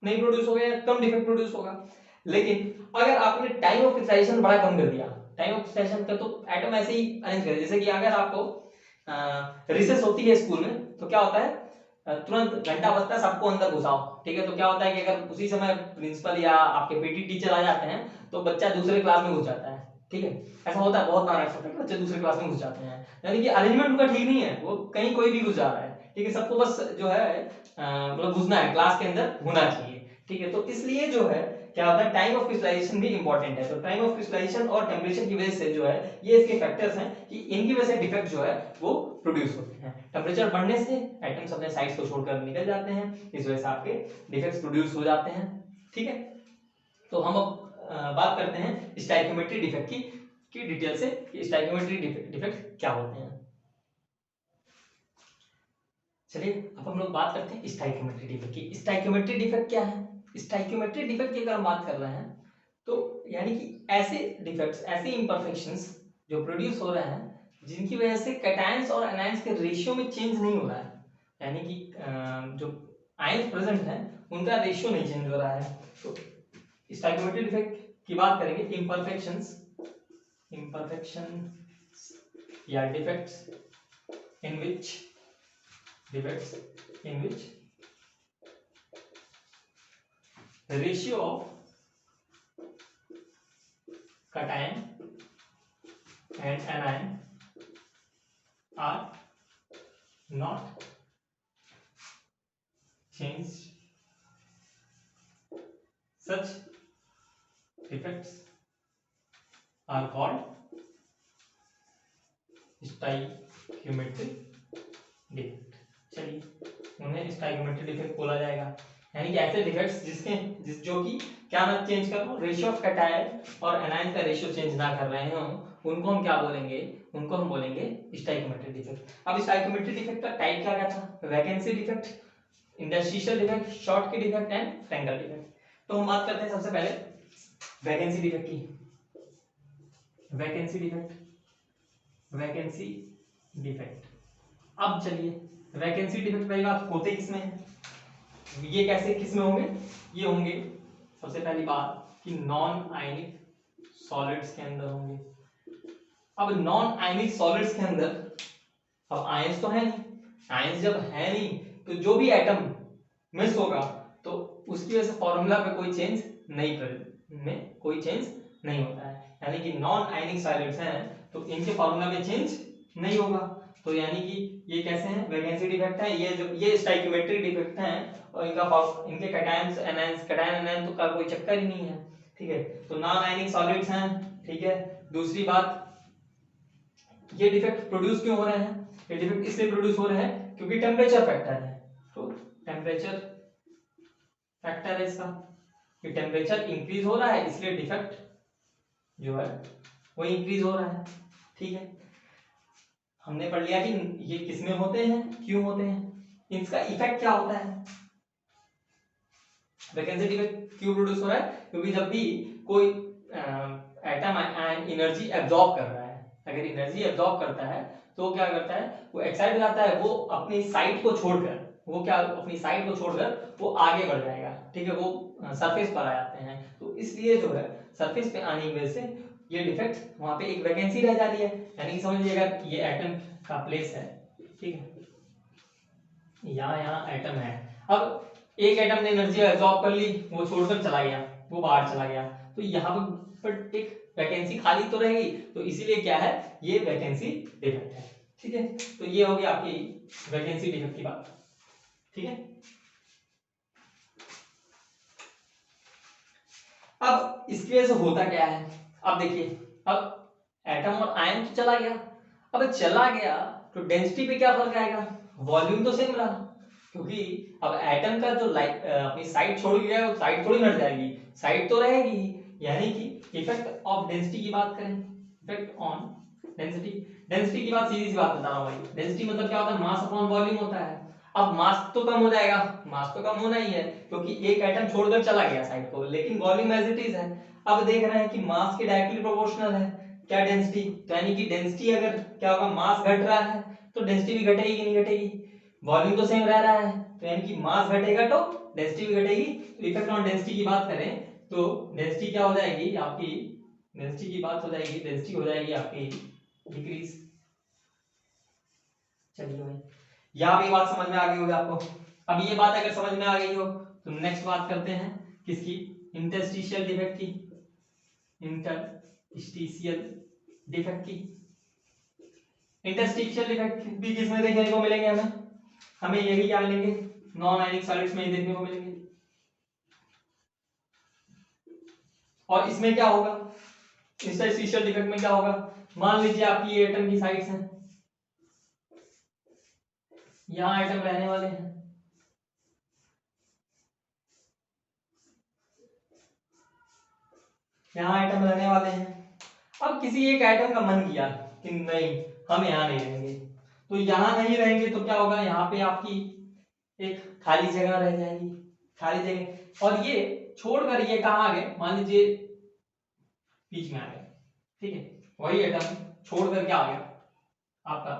Speaker 1: नहीं प्रोड्यूस होगा या कम डिफेक्ट प्रोड्यूस होगा। लेकिन अगर आपने टाइम ऑफ क्रिस्टलाइजेशन बड़ा कम कर दिया, टाइम ऑफ क्रिस्टलाइजेशन का तो एटम ऐसे ही अरेंज करे, जैसे कि अगर आपको रिसेस होती है स्कूल में तो क्या होता है तुरंत घंटा बजता है सबको अंदर घुसाओ, ठीक है। तो क्या होता है कि अगर उसी समय प्रिंसिपल या आपके पीटी टीचर आ जाते हैं तो बच्चा दूसरे क्लास में घुस जाता है, ठीक है। ऐसा होता है, बहुत बार ऐसा होता है कि बच्चे दूसरे क्लास में घुस जाते हैं, यानी कि अरेंजमेंट उनका ठीक नहीं है, वो कहीं कोई भी घुस जा रहा है, ठीक है। सबको बस जो है मतलब घुसना है, क्लास के अंदर होना चाहिए, ठीक है। तो इसलिए जो है क्या होता है टाइम ऑफ क्रिस्टलाइजेशन भी इंपॉर्टेंट है। तो टाइम ऑफ क्रिस्टलाइजेशन और टेम्परेचर की वजह से जो है ये इसके फैक्टर्स हैं कि इनकी वजह से डिफेक्ट जो है वो प्रोड्यूस होते हैं। टेम्परेचर बढ़ने से एटम्स अपने साइड्स को छोड़कर निकल जाते हैं, इस वजह से आपके डिफेक्ट्स प्रोड्यूस हो जाते हैं, ठीक है। तो हम अब बात करते हैं स्टोइकियोमेट्री डिफेक्ट की डिटेल से कि स्टोइकियोमेट्री डिफेक्ट क्या होते हैं। चलिए अब हम लोग बात करते हैं स्टोइकियोमेट्री डिफेक्ट की। स्टोइकियोमेट्री डिफेक्ट क्या है? स्टोइकियोमेट्री डिफेक्ट की अगर हम बात कर रहे हैं तो यानी कि ऐसे डिफेक्ट्स, ऐसे इंपरफेक्शंस जो प्रोड्यूस हो रहे हैं जिनकी वजह से कैटायंस और एनायंस के रेशियो में चेंज नहीं हो रहा है, यानी कि जो आयंस प्रेजेंट हैं उनका रेशियो नहीं चेंज हो रहा है। तो स्टोइकियोमेट्री डिफेक्ट की बात करेंगे, imperfection या defects in which the ratio of cation and anion are not changed. Such defects are called stoichiometry defect. चलिए उन्हें स्टोइकियोमेट्री डिफेक्ट बोला जाएगा, यानी कि ऐसे डिफेक्ट्स जो कि क्या ना चेंज कर रहे हो, रेशियो ऑफ कैटायन और एनायन का रेशियो चेंज ना कर रहे हो, उनको हम क्या बोलेंगे, उनको हम बोलेंगे स्टोइकियोमेट्री डिफेक्ट। अब स्टोइकियोमेट्री डिफेक्ट का टाइप क्या था? Vacancy defect, interstitial defect, short की डिफेक्ट एंड फ्रैंकल डिफेक्ट। तो हम बात करते हैं सबसे पहले वैकेंसी डिफेक्ट की। Vacancy defect. अब चलिए वैकेंसी डिफेक्ट पहली बात होते किसमें है, ये कैसे किसमें होंगे, ये होंगे सबसे पहली बात कि नॉन आयनिक सॉलिड्स के अंदर होंगे। अब नॉन आयनिक सॉलिड्स के अंदर अब आयंस तो है नहीं, आयंस जब है नहीं तो जो भी एटम मिस होगा तो उसकी वजह से फॉर्मूला पे कोई चेंज नहीं होता है, यानी कि नॉन आयनिक सॉलिड्स हैं तो इनके फॉर्मूला में चेंज नहीं होगा। तो यानी कि ये कैसे हैं, वैकेंसी डिफेक्ट है, ये स्टोइकियोमेट्री डिफेक्ट हैं और इनके कैटायंस एनायंस, कैटायन एनायन तो का कोई चक्कर ही नहीं है, ठीक है। तो नॉन आयनिक सॉलिड्स हैं, ठीक है। दूसरी बात ये डिफेक्ट प्रोड्यूस क्यों हो रहे हैं, ये डिफेक्ट इसलिए प्रोड्यूस हो रहे हैं क्योंकि टेम्परेचर फैक्टर है। तो टेम्परेचर फैक्टर है इसका, कि टेम्परेचर इंक्रीज हो रहा है इसलिए डिफेक्ट जो है वो इंक्रीज हो रहा है। ठीक है, हमने पढ़ लिया कि ये किसमें होते हैं, क्यों होते हैं, इसका इफेक्ट क्या होता है। वैकेंसी डिफेक्ट क्यों प्रोड्यूस हो रहा है, क्योंकि जब भी कोई एटम एनर्जी एब्जॉर्ब कर रहा है, अगर एनर्जी एब्जॉर्ब करता है तो क्या करता है, वो एक्साइट हो जाता है, वो अपनी साइट को छोड़कर, वो क्या अपनी साइट को छोड़कर वो आगे बढ़ जाएगा। ठीक है, वो सरफेस पर आ जाते हैं, तो इसलिए जो है सरफेस पे आने की वजह से ये डिफेक्ट वहां पे एक वैकेंसी रह जाती है, यानी कि समझिएगा ये एटम का प्लेस है। ठीक है, यहाँ एटम है, अब एक एटम ने एनर्जी एब्जॉर्ब कर ली, वो छोड़कर चला गया, वो बाहर चला गया, तो यहाँ पर एक वैकेंसी खाली तो रहेगी, तो इसीलिए क्या है, ये वैकेंसी डिफेक्ट है। ठीक है, तो ये हो गया आपकी वैकेंसी डिफेक्ट की बात। ठीक है, अब इसकी वजह से होता क्या है, अब देखिए, अब एटम और आयन तो चला गया, अब चला गया तो डेंसिटी पे क्या फर्क आएगा, वॉल्यूम तो सेम रहा, क्योंकि अब एटम का जो अपनी साइड छोड़ गया वो साइड थोड़ी हट जाएगी, साइड तो रहेगी। यानी कि इफेक्ट ऑफ डेंसिटी की बात करें, इफेक्ट ऑन डेंसिटी, डेंसिटी की बात सीधी सी बात बता रहा हूं भाई, डेंसिटी मतलब क्या होता है, मास अपॉन वॉल्यूम होता है। अब मास तो कम हो जाएगा, मास तो कम होना ही है क्योंकि एक एटम छोड़कर चला गया साइड को, लेकिन वॉल्यूम एज इट इज है। अब देख रहे हैं कि मास के डायरेक्टली प्रोपोर्शनल है क्या, डेंसिटी, तो यानी कि डेंसिटी अगर क्या होगा, मास घट रहा है तो डेंसिटी भी घटेगी कि नहीं घटेगी, वॉल्यूम तो सेम रह रहा है, तो यानी कि मास घटेगा तो डेंसिटी भी घटेगी। तो इफेक्ट ऑन डेंसिटी की बात करें तो डेंसिटी क्या हो जाएगी आपकी, डेंसिटी की बात हो जाएगी, डेंसिटी हो जाएगी आपकी डिक्रीज। चलिए भाई, यहाँ भी बात समझ में आ गई होगी आपको। अब ये बात अगर समझ में आ गई हो तो नेक्स्ट बात करते हैं किसकी, इंटरस्टिशियल डिफेक्ट की, इंटरस्टिशियल डिफेक्ट की। इंटरस्टिशियल डिफेक्ट भी किसमें देखने को मिलेंगे हमें, हमें यही क्या मिलेंगे, नॉन आयनिक सॉलिड्स में ही देखने को मिलेंगे। और इसमें क्या होगा, इंटरस्टिशियल डिफेक्ट में क्या होगा, मान लीजिए आपकी ये एटम की साइड्स हैं, यहां एटम रहने वाले हैं, यहाँ एटम रहने वाले हैं। अब किसी एक एटम का मन किया कि नहीं हम यहाँ नहीं रहेंगे, तो यहाँ नहीं रहेंगे तो क्या होगा, यहाँ पे आपकी एक खाली जगह रह जाएगी, खाली जगह, और ये छोड़कर ये कहाँ आ गए, मान लीजिए बीच में आ गए। ठीक है, वही एटम छोड़कर क्या आ गया आपका,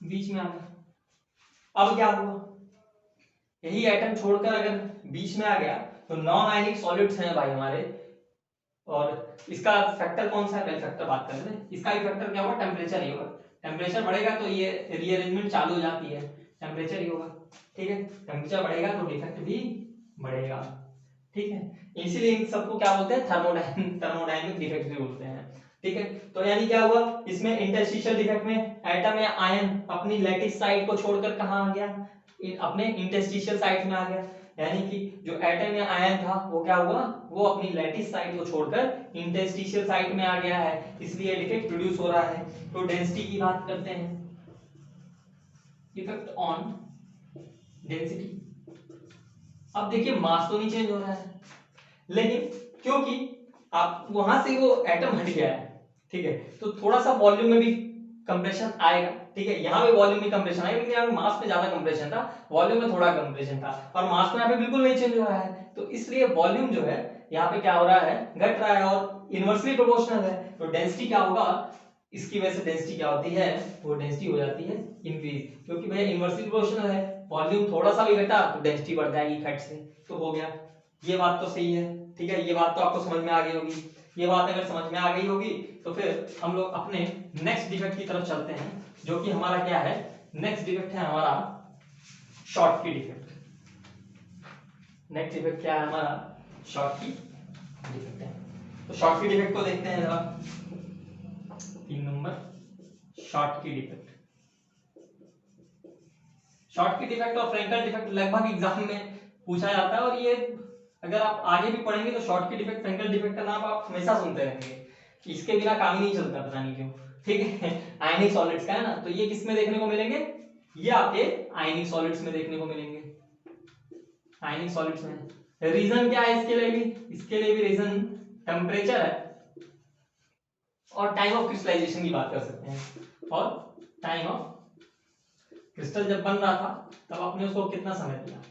Speaker 1: बीच में आ गया। अब क्या हुआ, यही एटम छोड़कर अगर बीच में आ गया तो नॉन आयनिक सॉलिड्स हैं भाई हमारे, और इसका फैक्टर कौन सा है, पहले फैक्टर बात कर लेते हैं। इसका भी फैक्टर क्या होगा, टेम्परेचर ही होगा, टेम्परेचर बढ़ेगा तो ये रीअरेंजमेंट चालू हो जाती है, टेम्परेचर ही होगा। ठीक है, टेम्परेचर बढ़ेगा तो डिफेक्ट भी बढ़ेगा। ठीक है, इसीलिए इन सबको क्या बोलते हैं, थर्मोडायनेमिक डिफेक्ट भी बोलते हैं। ठीक है, तो यानी क्या हुआ, इसमें इंटरस्टिशियल डिफेक्ट में एटम या आयन अपनी लैटिस साइड को छोड़कर कहां आ गया, अपने इंटरस्टिशियल साइड में आ गया, यानी कि जो एटम या आयन था वो क्या हुआ, वो अपनी लैटिस साइड को छोड़कर इंटरस्टिशियल साइड में आ गया है, इसलिए डिफेक्ट प्रोड्यूस हो रहा है। तो डेंसिटी की बात करते हैं, इफेक्ट ऑन डेंसिटी। अब देखिए मास तो नहीं चेंज हो रहा है, लेकिन क्योंकि आप वहां से वो एटम हट गया है, ठीक है, तो थोड़ा सा वॉल्यूम में भी कंप्रेशन आएगा। ठीक है, यहाँ पे वॉल्यूम में कंप्रेशन आएगा, लेकिन यहाँ पे मास में ज्यादा कंप्रेशन था, वॉल्यूम में थोड़ा कंप्रेशन था, और मास में यहाँ पे बिल्कुल नहीं चेंज हो रहा है, तो इसलिए वॉल्यूम जो है यहाँ पे क्या हो रहा है, घट रहा है, और इनवर्सली प्रोपोर्शनल है, तो डेंसिटी क्या होगा, इसकी वजह से डेंसिटी क्या होती है, वो डेंसिटी हो जाती है इंक्रीज, क्योंकि भैया इनवर्सली प्रोपोर्शनल है, वॉल्यूम थोड़ा सा भी घटा तो डेंसिटी बढ़ जाएगी खट से, तो हो गया। ये बात तो सही है, ठीक है, ये बात तो आपको समझ में आ गई होगी। ये बात अगर समझ में आ गई होगी तो फिर हम लोग अपने नेक्स्ट डिफेक्ट की तरफ चलते हैं, जो कि हमारा क्या है, नेक्स्ट डिफेक्ट है हमारा शॉर्ट की डिफेक्ट। नेक्स्ट डिफेक्ट क्या है हमारा, शॉर्ट की डिफेक्ट है। तो शॉर्ट की डिफेक्ट को देखते हैं जरा, 3 नंबर, शॉर्ट की डिफेक्ट। शॉर्ट की डिफेक्ट और फ्रैंकल डिफेक्ट लगभग एग्जाम में पूछा जाता है, और ये अगर आप आगे भी पढ़ेंगे तो शॉर्ट की डिफेक्ट, फ्रैंकल डिफेक्ट का नाम आप हमेशा सुनते रहेंगे, इसके बिना काम ही नहीं चलता, पता नहीं क्यों। ठीक है, आयनिक सॉलिड्स का है ना, तो ये किस में देखने को मिलेंगे, ये आपके आयनिक सॉलिड्स में देखने को मिलेंगे, आयनिक सॉलिड्स में। रीजन क्या है इसके लिए भी, इसके लिए भी रीजन टेम्परेचर है और टाइम ऑफ क्रिस्टलाइजेशन की बात कर सकते हैं। और टाइम ऑफ क्रिस्टल जब बन रहा था तब आपने उसको कितना समय दिया,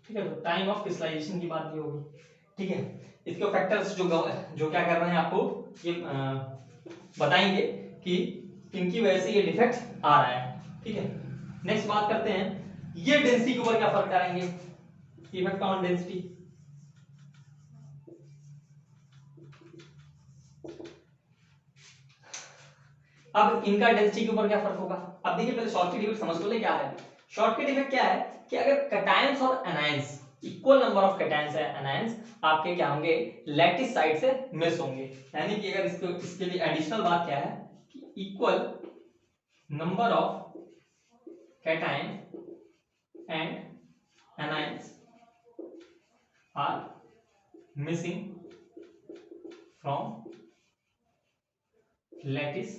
Speaker 1: ठीक है, तो टाइम ऑफ क्रिस्टलाइजेशन की बात भी होगी, ठीक है। इसके फैक्टर्स जो क्या कर रहे हैं आपको ये बताएंगे कि किनकी वजह से ये डिफेक्ट आ रहा है, ठीक है। नेक्स्ट बात करते हैं, ये डेंसिटी के ऊपर क्या फर्क करेंगे, इफेक्ट ऑन डेंसिटी। अब इनका डेंसिटी के ऊपर क्या फर्क होगा, अब देखिए पहले शॉर्टकट इफेक्ट समझ लो ले क्या है। शॉर्टकट इफेक्ट क्या है कि अगर कैटायंस और anions equal number of cations है एनायंस आपके क्या होंगे, लैटिस साइड से मिस होंगे। यानी कि अगर इसके लिए एडिशनल बात क्या है कि equal number of cation and anions are missing from lattice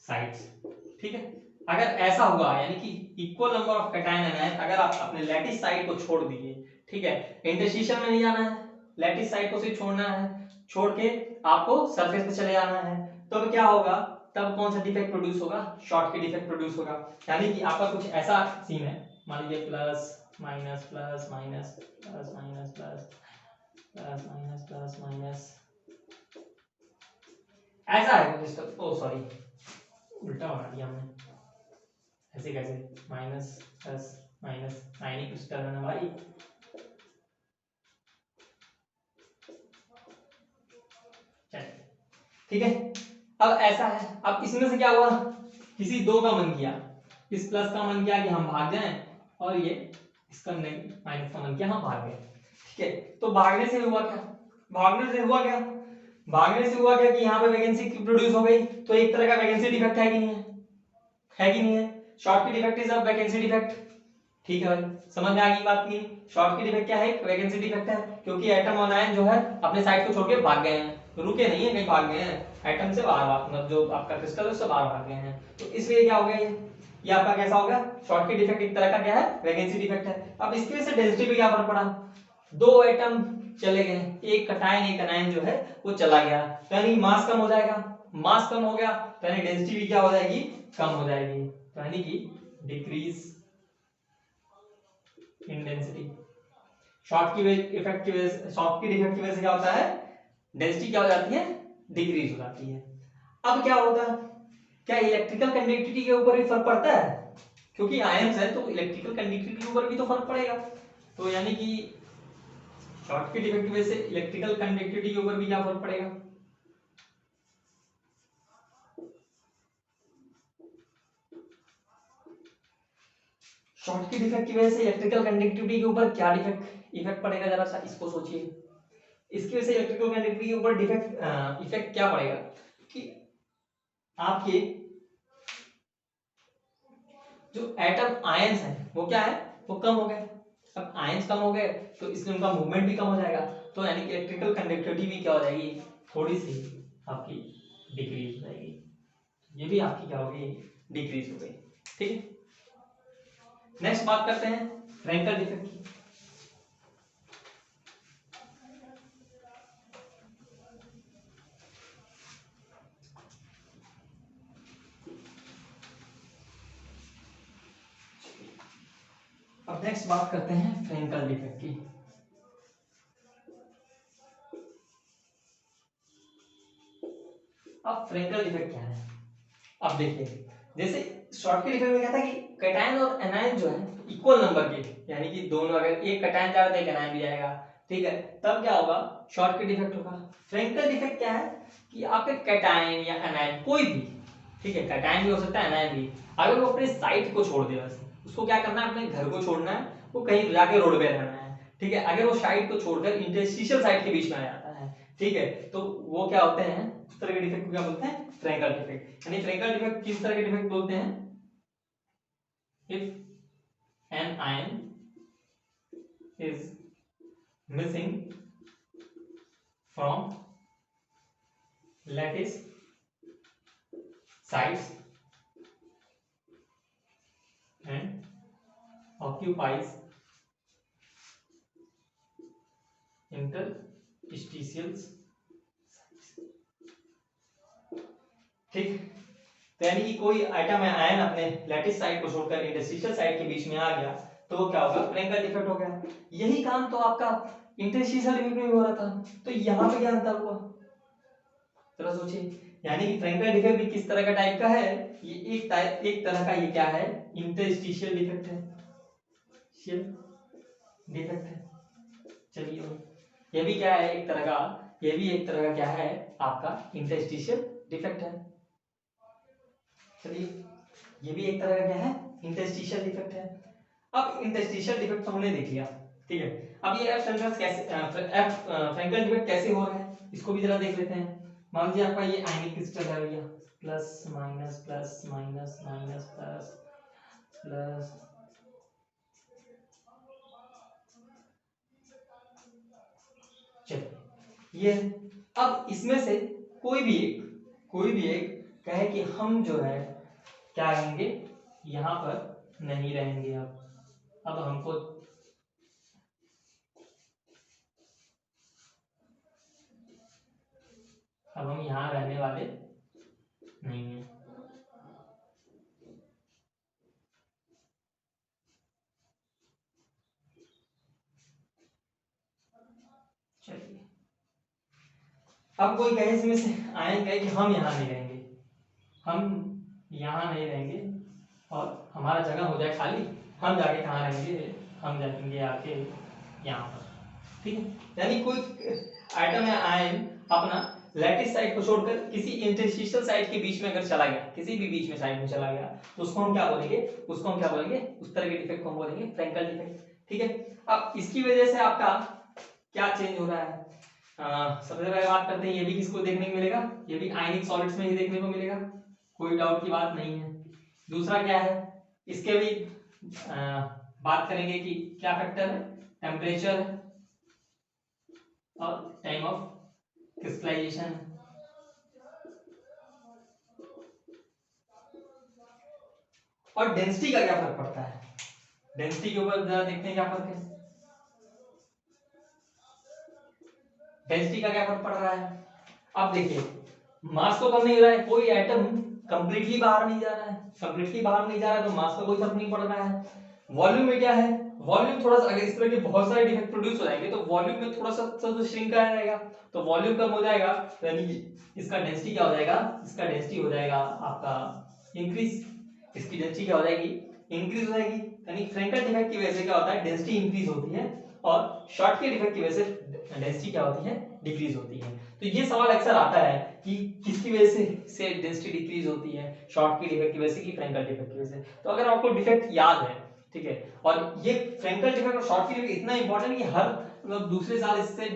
Speaker 1: sides, ठीक है। अगर ऐसा हुआ यानी कि equal number of cation anion, अगर आप अपने लैटिस साइड को छोड़ दीजिए, ठीक है, इंटरस्टिशियल में नहीं जाना है, लैटिस साइड को सिर्फ छोड़ना है, छोड़ के आपको सरफेस पे चले जाना है, तब क्या होगा, तब कौन सा डिफेक्ट प्रोड्यूस होगा, शॉर्टकट डिफेक्ट प्रोड्यूस होगा। यानी कि आपका कुछ ऐसा सीन है, मान लीजिए plus minus plus minus plus minus plus plus minus plus minus, ऐसा है सिस्टम, ओ सॉरी उल्टा बना दिया हमने, ऐसे कैसे, माइनस प्लस माइनस, आयनिक क्रिस्टल है ना भाई, ठीक है। अब ऐसा है, अब इसमें से क्या हुआ, किसी दो का मन किया, इस प्लस का मन किया कि हम भाग जाएं, और ये इसका माइनस का मन किया हम भाग गए, ठीक है। तो भागने से हुआ क्या, भागने से हुआ क्या, भागने से हुआ क्या कि यहाँ पे वैकेंसी प्रोड्यूस हो गई, तो एक तरह का वैकेंसी डिफेक्ट है कि नहीं है, है कि नहीं है, shortcut defect is a vacancy defect, ठीक है भाई, समझ में आ गई बात की। शॉर्टकट डिफेक्ट क्या है, वैकेंसी डिफेक्ट है, क्योंकि एटम और आयन जो है अपने साइड को छोड़ के भाग गए हैं, रुके नहीं है, कहीं भाग गए हैं, एटम से बाहर भाग, मतलब जो आपका क्रिस्टल है उससे बाहर भाग गए हैं, तो इसलिए क्या हो गया ये आपका कैसा हो गया, शॉर्टकट डिफेक्ट एक तरह का क्या है, वैकेंसी डिफेक्ट है। अब इसकी वजह से डेंसिटी पे क्या फर्क पड़ा, दो एटम चले गए, एक कैटायन एक एनायन जो है वो चला गया, तो यानी मास कम हो जाएगा, मास कम हो गया तो यानी डेंसिटी भी क्या हो जाएगी, कम हो जाएगी, तो यानी कि डिक्रीज इन डेंसिटी। शॉर्ट की इफेक्ट की वजह से, शॉर्ट की डिफेक्ट की वजह से क्या होता है, डेंसिटी क्या हो जाती है, डिक्रीज हो जाती है। अब क्या होता है, क्या इलेक्ट्रिकल कंडक्टिविटी के ऊपर भी फर्क पड़ता है, क्योंकि आयंस है तो इलेक्ट्रिकल कंडक्टिविटी के ऊपर भी तो फर्क पड़ेगा, तो यानी कि शॉर्ट की डिफेक्ट की वजह से इलेक्ट्रिकल कंडक्टिविटी के ऊपर भी क्या फर्क पड़ेगा, शॉर्ट की डिफेक्ट की वजह से इलेक्ट्रिकल कंडक्टिविटी के ऊपर क्या डिफेक्ट इफेक्ट पड़ेगा, जरा सा इसको सोचिए। इसकी वजह से इलेक्ट्रिकल कंडक्टिविटी के ऊपर डिफेक्ट इफेक्ट क्या पड़ेगा कि आपके जो एटम आयंस है वो क्या है, वो कम हो गए, अब आयंस कम हो गए तो इसलिए उनका मूवमेंट भी कम हो जाएगा, तो यानी कि इलेक्ट्रिकल कंडक्टिविटी भी क्या हो जाएगी, थोड़ी सी आपकी डिक्रीज हो जाएगी, ये भी आपकी क्या होगी, डिक्रीज हो गई, ठीक है। नेक्स्ट बात करते हैं फ्रैंकल डिफेक्ट की। अब नेक्स्ट बात करते हैं फ्रैंकल डिफेक्ट की। अब फ्रैंकल डिफेक्ट क्या है, अब देखिए जैसे शॉर्ट के डिफेक्ट में क्या था कि कैटायन और एनायन जो है इक्वल नंबर के, यानी कि दोनों अगर एक कैटायन जा रहा है तो एक एनायन भी जाएगा, ठीक है, तब क्या होगा, शॉर्ट के डिफेक्ट होगा। फ्रैंकल डिफेक्ट क्या है कि आपके कैटायन या एनायन कोई भी, ठीक है, कैटायन भी हो सकता है एनायन भी, अगर वो अपने साइट को छोड़ दे, बस उसको क्या करना है, अपने घर को छोड़ना है, वो कहीं जाके रोड पे रहना है, ठीक है, अगर वो साइट को छोड़कर इंटरस्टिशियल साइट के बीच में आ जाता है, ठीक है, तो वो क्या होते हैं, उस तरह के डिफेक्ट को क्या बोलते हैं, फ्रैंकल डिफेक्ट। यानी फ्रैंकल डिफेक्ट किस तरह के डिफेक्ट बोलते हैं, if an ion is missing from lattice sides and occupies interstitials, ठीक। तो यानी कि कोई आइटम है आयन अपने लैटिस साइड को छोड़कर इंटरस्टिशियल साइड के बीच में आ गया तो वो क्या होगा, फ्रैंकल डिफेक्ट हो गया। यही काम तो आपका इंटरस्टिशियल डिफेक्ट में भी हो रहा था, तो यहाँ पे क्या अंतर हुआ जरा सोचिए। यानी कि फ्रैंकल डिफेक्ट भी किस तरह का टाइप का है, ये एक तरह का, ये क्या है, इंटरस्टिशियल डिफेक्ट है, डिफेक्ट है। चलिए ये भी क्या है, एक तरह का, ये भी एक तरह का क्या है आपका इंटरस्टिशियल डिफेक्ट है। चलिए ये भी एक तरह का क्या है, इंटरस्टिशियल डिफेक्ट है। अब इंटरस्टिशियल डिफेक्ट तो हमने देख लिया, ठीक है। अब ये फ्रैंकल डिफेक्ट कैसे हो रहा है इसको भी जरा देख लेते हैं। मान लीजिए आपका ये आयनिक क्रिस्टल है भैया, plus minus plus minus minus plus plus, चलिए ये, अब इसमें से कोई भी एक कहे कि हम जो है क्या रहेंगे, यहाँ पर नहीं रहेंगे। अब हमको अब हम यहाँ रहने वाले नहीं है। चलिए अब कोई कहे इसमें से आयन कहे कि हम यहाँ नहीं रहेंगे, हम यहाँ नहीं रहेंगे और हमारा जगह हो जाए खाली, हम जाके कहाँ रहेंगे, हम जाएंगे आके यहाँ पर, ठीक है। यानी कोई आइटम या आयन अपना लैटिस साइड को छोड़कर किसी इंटरस्टिशियल साइड के बीच में अगर चला गया, किसी भी बीच में साइड में चला गया, तो उसको हम क्या बोलेंगे, उस तरह के डिफेक्ट को हम बोलेंगे फ्रैंकल डिफेक्ट, ठीक है। अब इसकी वजह से आपका क्या चेंज हो रहा है, सबसे पहले बात करते हैं, ये भी किसको देखने को मिलेगा, ये भी आयनिक सॉलिड्स में ही देखने को मिलेगा, कोई डाउट की बात नहीं है। दूसरा क्या है, इसके भी बात करेंगे कि क्या फैक्टर है, टेम्परेचर है और टाइम ऑफ क्रिस्टलाइजेशन। और डेंसिटी का क्या फर्क पड़ता है, डेंसिटी के ऊपर जरा देखते हैं क्या फर्क है, डेंसिटी का क्या फर्क पड़ रहा है। अब देखिए मास तो कम नहीं हो रहा है, कोई एटम कंप्लीटली बाहर नहीं जा रहा है, तो मास का कोई फर्क नहीं पड़ रहा है। वॉल्यूम में क्या है, वॉल्यूम थोड़ा सा, अगर इस तरह के बहुत सारे डिफेक्ट प्रोड्यूस हो जाएंगे तो वॉल्यूम में थोड़ा सा तो श्रिंक आ जाएगा, तो वॉल्यूम कम हो जाएगा, यानी इसका डेंसिटी क्या हो जाएगा, इसका डेंसिटी हो जाएगा आपका इंक्रीज, इसकी डेंसिटी क्या हो जाएगी, इंक्रीज हो जाएगी। यानी फ्रैंकल डिफेक्ट की वजह से क्या होता है, डेंसिटी इंक्रीज होती है और शॉर्ट के डिफेक्ट की वजह से डेंसिटी क्या होती है, डिक्रीज होती है। तो ये सवाल अक्सर आता है कि किसकी वजह से डेंसिटी डिक्रीज होती है, शॉर्ट की डिफेक्ट की वजह से कि फ्रैंकल डिफेक्ट की वजह से। तो अगर आपको डिफेक्ट याद है, ठीक है, और ये फ्रैंकल डिफेक्ट और शॉर्ट की डिफेक्ट इतना इंपॉर्टेंट कि हर मतलब दूसरे साल इससे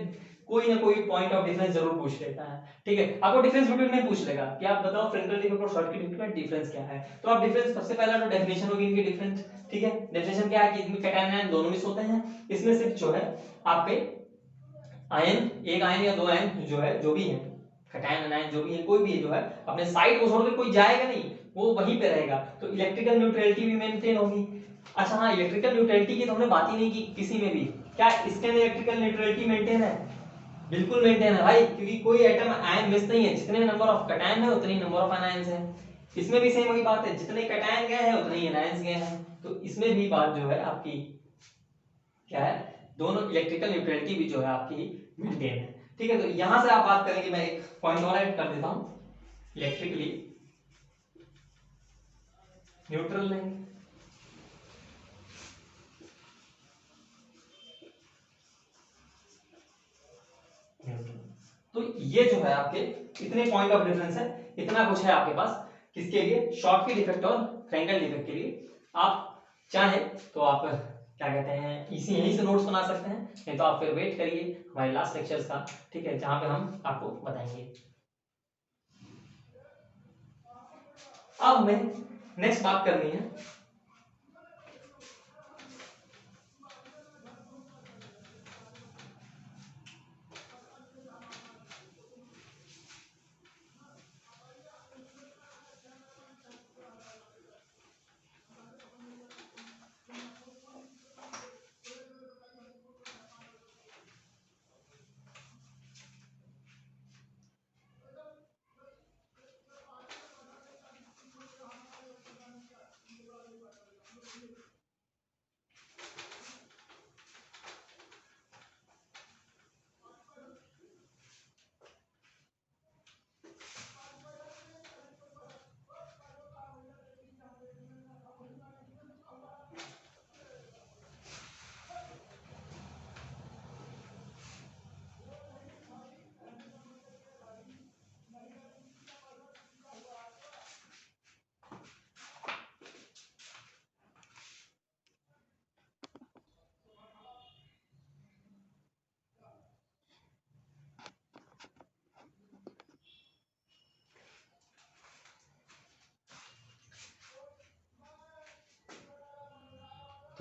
Speaker 1: कोई ना कोई पॉइंट ऑफ डिफरेंस जरूर पूछ लेता है, ठीक है। आपको डिफरेंस बिटवीन में पूछ लेगा कि आप बताओ फ्रैंकल डिफेक्ट और शॉर्ट की डिफेक्ट में डिफरेंस क्या है, तो आप डिफरेंस सबसे पहला तो डेफिनेशन होगी इनकी डिफरेंस, ठीक है। डेफिनेशन क्या है कि इसमें कैटायन आयन दोनों मिस होते हैं, इसमें सिर्फ जो है आपके आयन, एक आयन या दो आयन जो है, जो भी है कैटायन आयन जो भी है, कोई भी जो है अपने साइड को छोड़कर कोई जाएगा नहीं, वो वहीं पे रहेगा, तो इलेक्ट्रिकल न्यूट्रलिटी भी मेंटेन होगी। अच्छा हाँ, इलेक्ट्रिकल न्यूट्रलिटी की तो हमने बात ही नहीं की किसी में भी, क्या इसके अंदर इलेक्ट्रिकल न्यूट्रलिटी मेंटेन है, बिल्कुल मेंटेन है भाई, क्योंकि कोई एटम आयन मिस नहीं है, जितने नंबर ऑफ कैटायन है उतने नंबर ऑफ आयन्स है। इसमें भी सेम वही बात है, जितने कैटायन गए हैं उतने ही आयन्स गए हैं, तो इसमें भी बात जो है आपकी क्या है, दोनों इलेक्ट्रिकल न्यूट्रलिटी भी जो है आपकी मेंटेन है, ठीक है। तो यहां से आप बात करेंगे, मैं एक पॉइंट और ऐड कर देता हूं, इलेक्ट्रिकली न्यूट्रल लेंगे, तो ये जो है आपके इतने पॉइंट ऑफ डिफरेंस है, इतना कुछ है आपके पास किसके लिए, शॉर्ट की डिफेक्ट और फ्रैंकल डिफेक्ट के लिए। आप चाहे तो आप क्या कहते हैं इसी यहीं से नोट्स बना सकते हैं, नहीं तो आप फिर वेट करिए हमारे लास्ट लेक्चर्स का, ठीक है, जहां पे हम आपको बताएंगे। अब हमें नेक्स्ट बात करनी है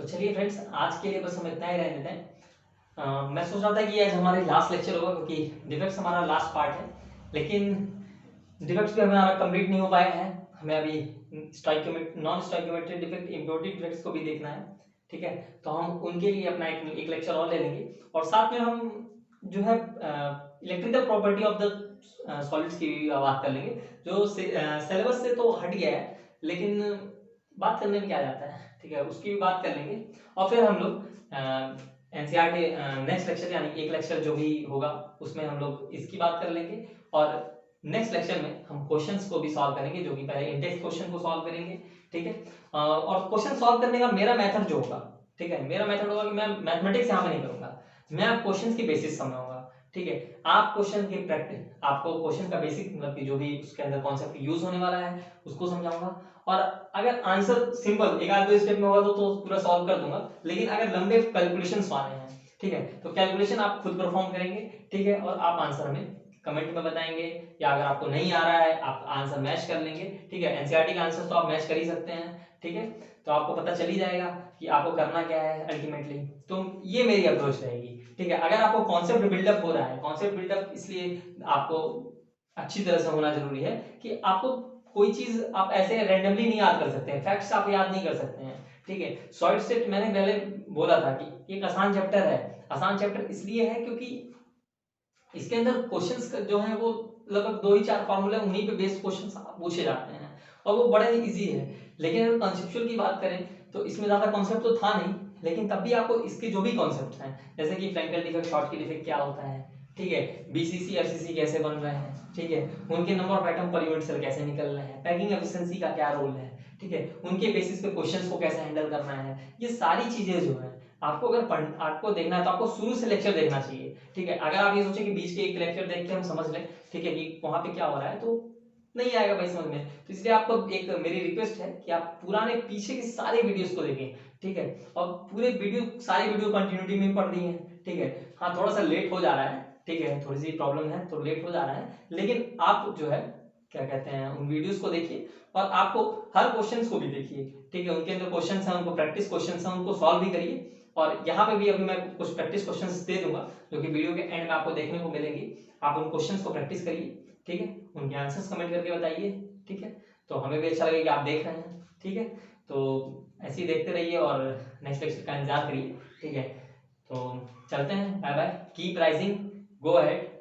Speaker 1: तो चलिए फ्रेंड्स, आज के लिए बस हम इतना ही रहने देते हैं। मैं सोच रहा था कि आज हमारे लास्ट लेक्चर होगा, क्योंकि डिफेक्ट्स हमारा लास्ट पार्ट है, लेकिन डिफेक्ट्स भी हमारा कंप्लीट नहीं हो पाया है। हमें अभी non stoichiometric defect, impurity defects को भी देखना है। ठीक है, तो हम उनके लिए अपना एक लेक्चर और ले लेंगे, और साथ में हम जो है electrical property of the solids की भी बात कर लेंगे, जो सिलेबस से तो हट गया है, लेकिन बात करने में क्या जाता है। ठीक है, उसकी भी बात कर लेंगे, और फिर हम लोग एनसीईआरटी नेक्स्ट लेक्चर, यानी एक लेक्चर जो भी होगा उसमें हम लोग इसकी बात कर लेंगे, और नेक्स्ट लेक्चर में हम क्वेश्चंस को भी सॉल्व करेंगे, जो कि पहले इंडेक्स क्वेश्चन को सॉल्व करेंगे। ठीक है, और क्वेश्चन सॉल्व करने का मेरा मेथड जो होगा, ठीक है, मेरा मेथड होगा कि मैं मैथमेटिक्स यहाँ पे नहीं करूंगा, मैं क्वेश्चन की बेसिस समझाऊंगा। ठीक है, आप क्वेश्चन की प्रैक्टिस, आपको क्वेश्चन का बेसिक मतलब कि जो भी उसके अंदर कॉन्सेप्ट यूज होने वाला है उसको समझाऊंगा, और अगर आंसर सिंपल एक आध दो स्टेप में होगा तो पूरा सॉल्व कर दूंगा, लेकिन अगर लंबे कैलकुलेशंस वाले हैं, ठीक है, तो कैलकुलेशन आप खुद परफॉर्म करेंगे। ठीक है, और आप आंसर हमें कमेंट में बताएंगे, या अगर आपको नहीं आ रहा है आप आंसर मैच कर लेंगे। ठीक है, एनसीईआरटी का आंसर तो आप मैच कर ही सकते हैं। ठीक है, तो आपको पता चल ही जाएगा कि आपको करना क्या है अल्टीमेटली। तो ये मेरी अप्रोच रहेगी। ठीक है, अगर आपको कॉन्सेप्ट बिल्डअप हो रहा है, कॉन्सेप्ट बिल्डअप इसलिए आपको अच्छी तरह से होना जरूरी है कि आपको कोई चीज आप ऐसे रैंडमली नहीं याद कर सकते हैं, फैक्ट्स आप याद नहीं कर सकते हैं। ठीक है, सॉलिड स्टेट मैंने पहले बोला था कि एक आसान चैप्टर है। आसान चैप्टर इसलिए है क्योंकि इसके अंदर क्वेश्चंस जो है वो लगभग 2 ही 4 फार्मूले, उन्हीं पे बेस्ड क्वेश्चंस पूछे जाते हैं, और वो बड़े ही इजी है। लेकिन अगर कॉन्सेप्चुअल की बात करें तो इसमें ज्यादा कॉन्सेप्ट तो था नहीं, लेकिन तब भी आपको इसके जो भी कॉन्सेप्ट हैं, जैसे कि फ्रैंकल डिफेक्ट, शॉर्टकी डिफेक्ट क्या होता है, ठीक है, बीसीसी आरसीसी कैसे बन रहे हैं, ठीक है, उनके नंबर ऑफ एटम पर यूनिट सेल कैसे निकल रहे हैं, पैकिंग एफिशिएंसी का क्या रोल है, ठीक है, उनके बेसिस पे क्वेश्चंस को कैसे हैंडल करना है, ये सारी चीजें जो है आपको अगर आपको देखना है तो आपको शुरू से लेक्चर देखना चाहिए। ठीक है, अगर आप ये सोचे कि बीच के एक लेक्चर देख के हम समझ लें, ठीक है, कि वहां पे क्या हो रहा है, तो नहीं आएगा भाई समझ में। तो इसलिए आपको एक मेरी रिक्वेस्ट है कि आप पुराने पीछे के सारे वीडियोस को देखें। ठीक है, और पूरे वीडियो सारी वीडियो कंटिन्यूटी में पढ़ रही है। ठीक है, हाँ थोड़ा सा लेट हो जा रहा है, ठीक है, थोड़ी सी प्रॉब्लम है तो लेट हो जा रहा है, लेकिन आप जो है क्या कहते हैं उन वीडियोस को देखिए, और आपको हर क्वेश्चंस को भी देखिए। ठीक है, उनके अंदर क्वेश्चंस हैं, उनको प्रैक्टिस क्वेश्चंस हैं, उनको सॉल्व भी करिए। और यहाँ पे भी अभी मैं कुछ प्रैक्टिस क्वेश्चंस दे दूंगा, जो कि वीडियो के एंड में आपको देखने को मिलेंगे। आप उन क्वेश्चंस को प्रैक्टिस करिए। ठीक है, उनके आंसर्स कमेंट करके बताइए। ठीक है, तो हमें भी अच्छा लगेगा कि आप देख रहे हैं। ठीक है, तो ऐसे ही देखते रहिए और नेक्स्ट लेक्चर का इंतजार करिए। ठीक है, तो चलते हैं, bye bye, keep rising, go ahead.